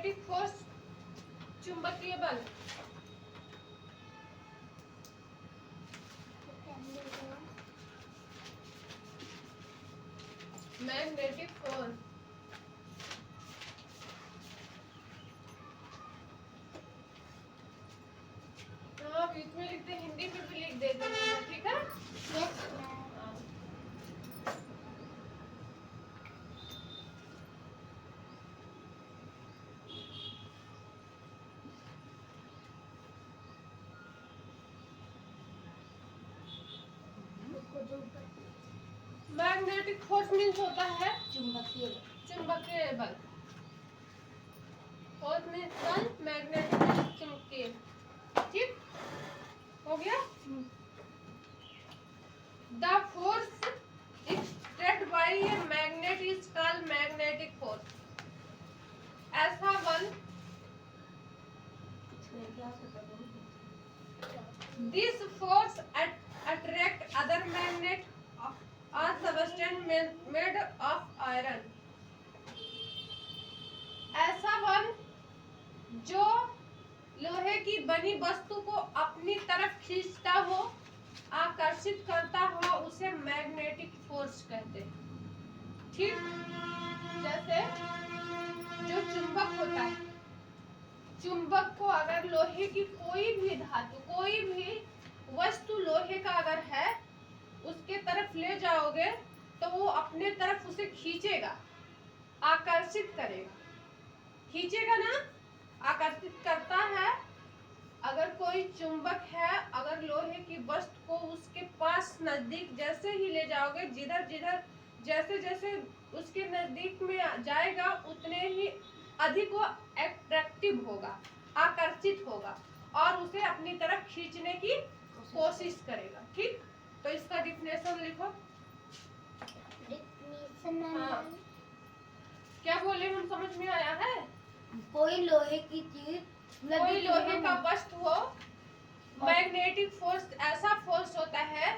Magnetic force चुंबकीय बल। Magnetic force. हाँ बीच में लिखते हिंदी में भी लिख देते हैं, ठीक है। Yes ma'am. Magnetic force means होता है चुंबकीय चुंबकीय बल। फोर्स मीन्स बल, मैग्नेटिक चुंबकीय। ठीक हो गया। The force exerted by a magnet is called magnetic force. ऐसा बल, this force attract other magnet or substance made of iron। ऐसा बल जो लोहे की बनी वस्तु को अपनी तरफ खींचता हो, आकर्षित करता हो, उसे मैग्नेटिक फोर्स कहते हैं। ठीक, जैसे जो चुंबक होता है, चुंबक को अगर लोहे की कोई भी धातु, कोई भी वस्तु लोहे का अगर है, उसके तरफ ले जाओगे तो वो अपने तरफ उसे खींचेगा, आकर्षित करेगा। खींचेगा ना, आकर्षित करता है। अगर कोई चुंबक है, अगर लोहे की वस्तु को उसके पास नजदीक जैसे ही ले जाओगे, जिधर जिधर जैसे जैसे उसके नजदीक में जाएगा, उतने ही अधिक वो अट्रैक्टिव होगा, आकर्षित होगा और उसे अपनी तरफ खींचने की कोशिश करेगा। ठीक, तो इसका डिफिनेशन लिखो। हाँ, क्या बोले हम, समझ में आया है? कोई लोहे की चीज, कोई लोहे का वस्तु हो, मैग्नेटिक फोर्स ऐसा फोर्स होता है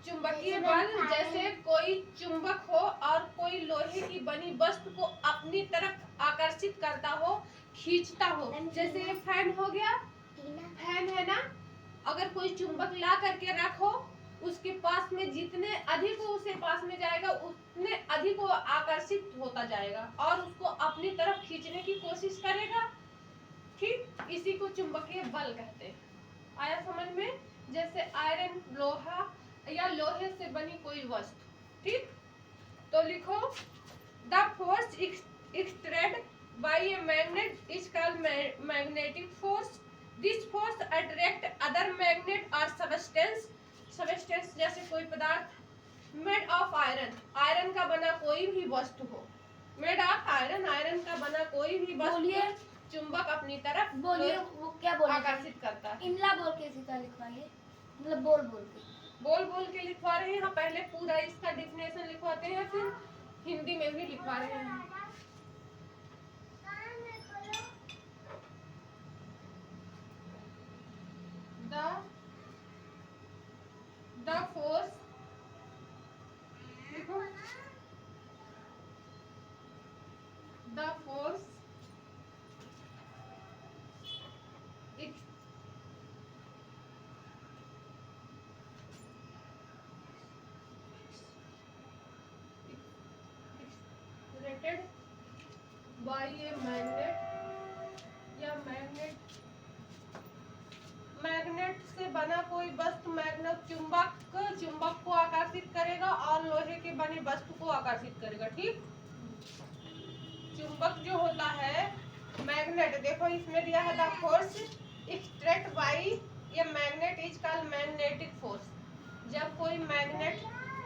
चुंबकीय बल, जैसे कोई चुंबक हो और कोई लोहे की बनी वस्तु को अपनी तरफ आकर्षित करता हो, खींचता हो। जैसे फैन हो गया, फैन है ना, अगर कोई चुंबक ला करके रखो, उसके पास में जितने अधिक वो उसे पास में जाएगा, उतने अधिक वो आकर्षित होता जाएगा और उसको अपनी तरफ खींचने की कोशिश करेगा। ठीक, इसी को चुंबकीय बल कहते हैं। आया समझ में? जैसे आयरन, लोहा या लोहे से बनी कोई वस्तु। ठीक, तो लिखो, the force exerted by a magnet is called magnetic force. This force attract other magnet और सबस्टेंस, सबस्टेंस जैसे कोई पदार्थ मेड ऑफ आयरन, आयरन का बना कोई भी वस्तु हो, मेड ऑफ आयरन, आयरन का बना कोई भी वस्तु चुंबक अपनी तरफ बोलिए, वो क्या बोल आकर्षित करता है। इमला बोल के सीधा लिखवाइए, मतलब बोल बोल के, बोल बोल के लिखवा रहे हैं। हाँ, पहले पूरा इसका डिफिनेशन लिखवाते हैं, फिर हिंदी में भी लिखवा रहे हैं। द फोर्स, लिखो, the force exerted by a magnet या मैग्नेट, मैग्नेट से बना कोई वस्तु, मैग्नेट चुंबक, चुंबक को आकर्षित करेगा और लोहे के बनी वस्तु को आकर्षित करेगा। ठीक, चुंबक जो होता है, मैग्नेट, देखो इसमें दिया है the force exerted by a magnet is called magnetic force. जब कोई मैग्नेट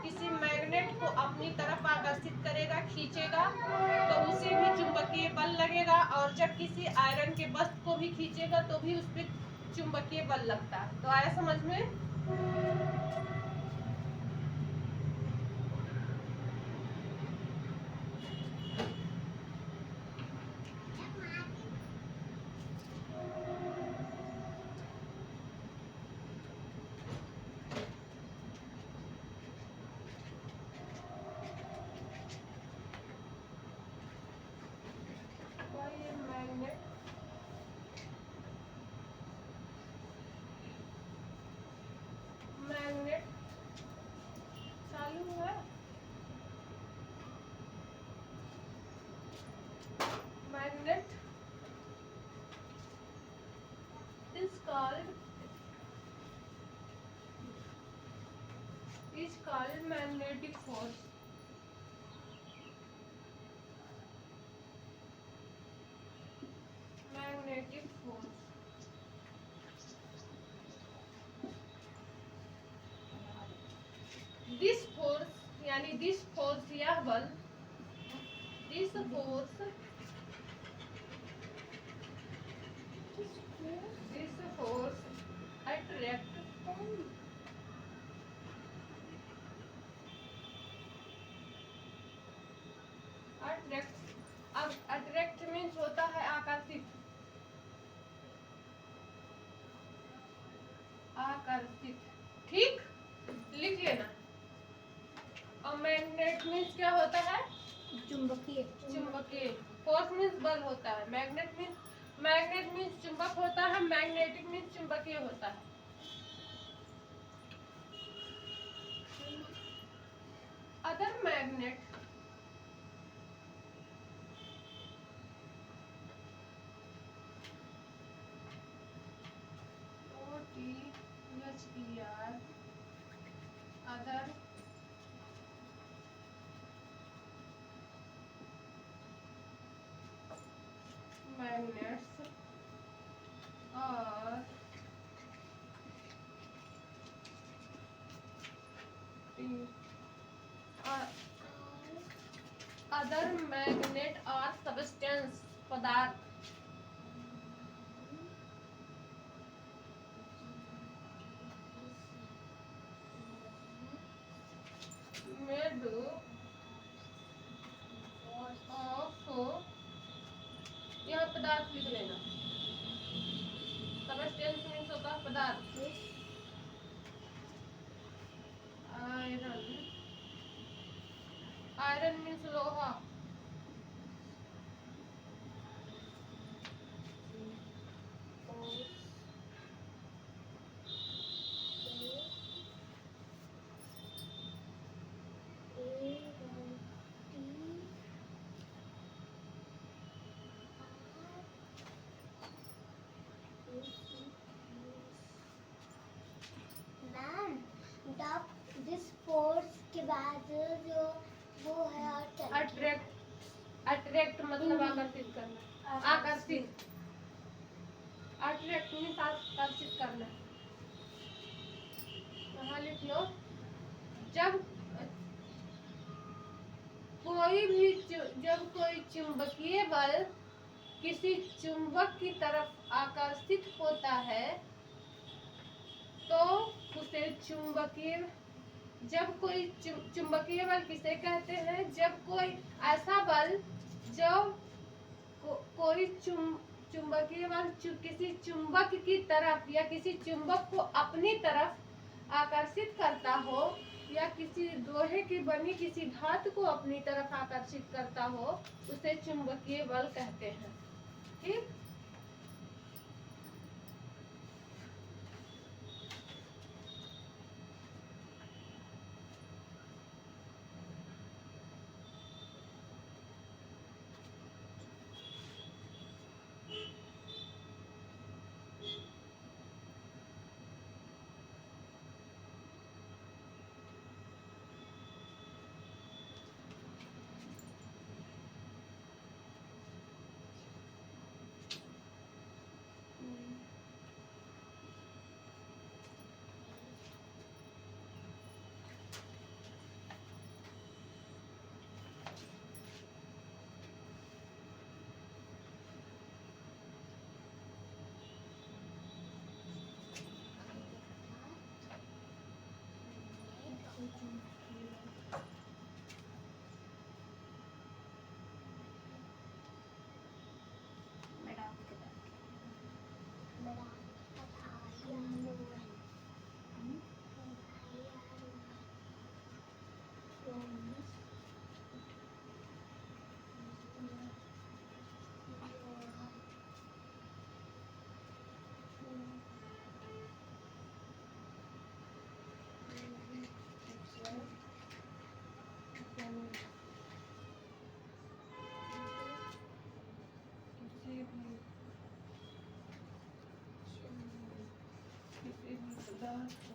किसी मैग्नेट को अपनी तरफ आकर्षित करेगा, खींचेगा, तो उसे भी चुंबकीय बल लगेगा, और जब किसी आयरन के वस्तु को भी खींचेगा तो भी उस पर चुंबकीय बल लगता है। तो आया समझ में? called magnetic force. Magnetic force. This force यानी this force यह बल, this force attract अब अट्रैक्ट मीन्स होता है आकर्षित, आकर्षित, ठीक, लिख लेना। और मैग्नेट मीन्स क्या होता है? चुंबकीय। चुंबकीय। फोर्स मीन्स बल होता है। मैग्नेट मीन्स चुंबक होता है। मैग्नेटिक मीन्स चुंबकीय होता है। Other magnet other magnets are other magnet are substance पदार्थ made of यह पदार्थ लिख लेना। सबस्टेंस मीन्स होता है पदार्थ। आयरन, आयरन मीन्स लोहा। दिस फोर्स के बाद जो वो है अट्रैक्ट मतलब आकर्षित करना। आकर्षित, अट्रैक्ट मीन्स आकर्षित करना। यहाँ लिख लो। जब कोई चुंबकीय बल किसी चुंबक की तरफ आकर्षित होता है तो उसे जब कोई चुंबकीय बल किसे कहते हैं? जब कोई ऐसा बल जो कोई चुंबकीय बल किसी चुंबक की तरफ या किसी चुंबक को अपनी तरफ आकर्षित करता हो या किसी लोहे की बनी किसी धातु को अपनी तरफ आकर्षित करता हो उसे चुंबकीय बल कहते हैं। ठीक। पदार्थ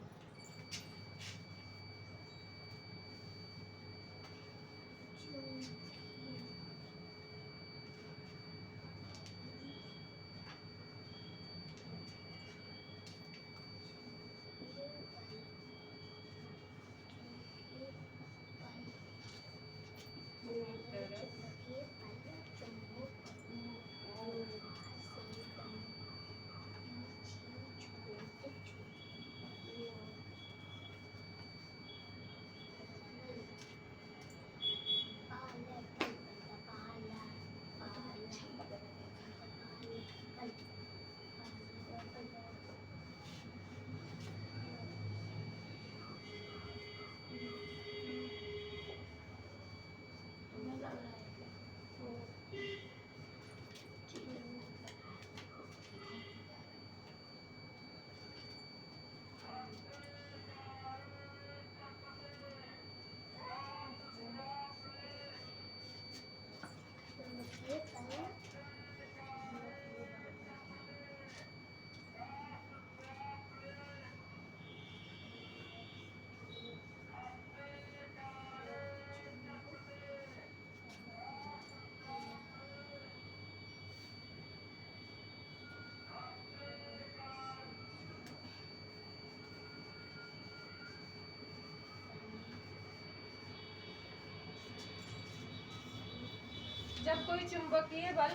जब कोई चुंबकीय बल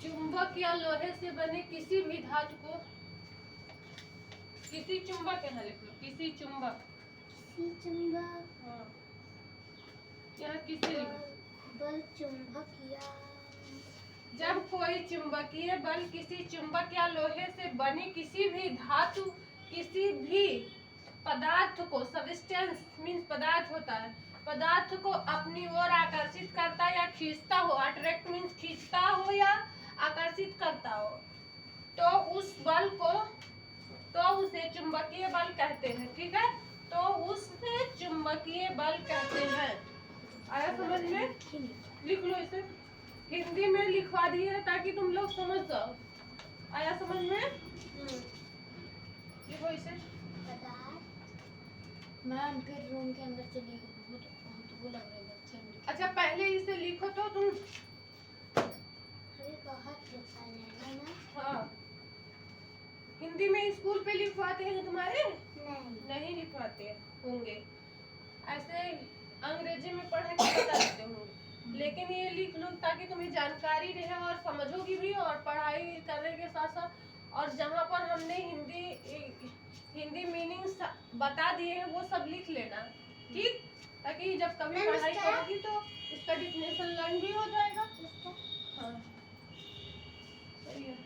चुंबक या लोहे से बने किसी भी धातु को किसी चुंबक यहाँ लिख लो, किसी चुंबक हाँ यहाँ किसी बल चुंबक या जब कोई चुंबकीय बल किसी चुंबक या लोहे से बनी किसी भी धातु किसी भी पदार्थ को सब्सटेंस मीन्स पदार्थ होता है पदार्थ को अपनी ओर आकर्षित करता या खींचता हो अट्रैक्ट मीन्स खींचता हो या आकर्षित करता हो तो उस बल को तो उसे चुंबकीय बल कहते हैं। ठीक है तो उसे चुंबकीय बल कहते हैं। आया समझ में? लिख लो इसे हिंदी में लिखवा दिए है ताकि तुम लोग समझ जाओ। आया समझ में? लिखो इसे। मैम फिर रूम के अंदर चली गई बहुत वो लग रहा है बच्चे। अच्छा पहले इसे लिखो तो तुम अभी बहुत लिखा है ना। हाँ हिंदी में स्कूल पे लिखवाते हैं तुम्हारे? नहीं लिखवाते होंगे ऐसे अंग्रेजी में पढ़ा के बता देते होंगे लेकिन ये लिख लो ताकि तुम्हें जानकारी रहे और समझोगी भी और पढ़ाई करने के साथ साथ और जहाँ पर हमने हिंदी मीनिंग बता दिए हैं वो सब लिख लेना ठीक ताकि जब कभी पढ़ाई करोगी तो इसका डिफिनेशन लर्न भी हो जाएगा। हाँ सही है।